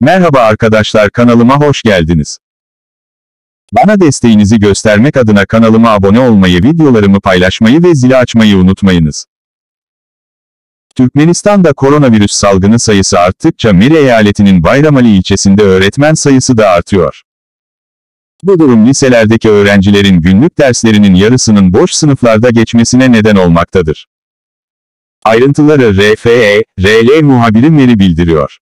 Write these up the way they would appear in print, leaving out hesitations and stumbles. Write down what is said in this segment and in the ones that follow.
Merhaba arkadaşlar, kanalıma hoş geldiniz. Bana desteğinizi göstermek adına kanalıma abone olmayı, videolarımı paylaşmayı ve zili açmayı unutmayınız. Türkmenistan'da koronavirüs salgını sayısı arttıkça Meri eyaletinin Bayramali ilçesinde öğretmen sayısı da artıyor. Bu durum liselerdeki öğrencilerin günlük derslerinin yarısının boş sınıflarda geçmesine neden olmaktadır. Ayrıntıları RFE/RL muhabiri Meri bildiriyor.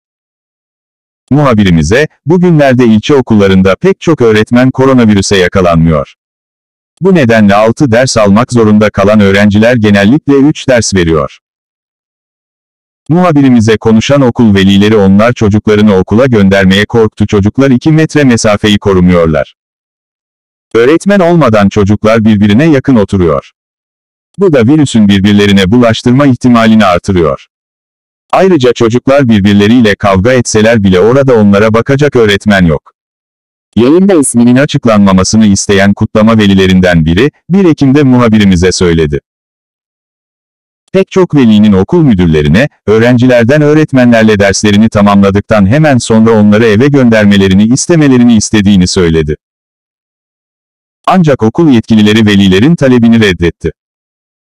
Muhabirimize, bugünlerde ilçe okullarında pek çok öğretmen koronavirüse yakalanmıyor. Bu nedenle 6 ders almak zorunda kalan öğrenciler genellikle 3 ders veriyor. Muhabirimize konuşan okul velileri onlar çocuklarını okula göndermeye korktu, çocuklar 2 metre mesafeyi korumuyorlar. Öğretmen olmadan çocuklar birbirine yakın oturuyor. Bu da virüsün birbirlerine bulaştırma ihtimalini artırıyor. Ayrıca çocuklar birbirleriyle kavga etseler bile orada onlara bakacak öğretmen yok. Yayında isminin açıklanmamasını isteyen kutlama velilerinden biri, 1 Ekim'de muhabirimize söyledi. Pek çok velinin okul müdürlerine, öğrencilerden öğretmenlerle derslerini tamamladıktan hemen sonra onları eve göndermelerini istemelerini istediğini söyledi. Ancak okul yetkilileri velilerin talebini reddetti.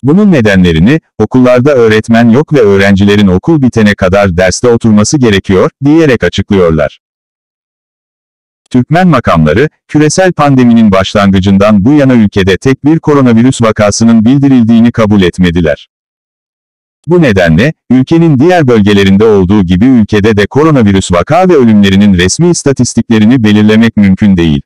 Bunun nedenlerini, okullarda öğretmen yok ve öğrencilerin okul bitene kadar derste oturması gerekiyor, diyerek açıklıyorlar. Türkmen makamları, küresel pandeminin başlangıcından bu yana ülkede tek bir koronavirüs vakasının bildirildiğini kabul etmediler. Bu nedenle, ülkenin diğer bölgelerinde olduğu gibi ülkede de koronavirüs vaka ve ölümlerinin resmi istatistiklerini belirlemek mümkün değil.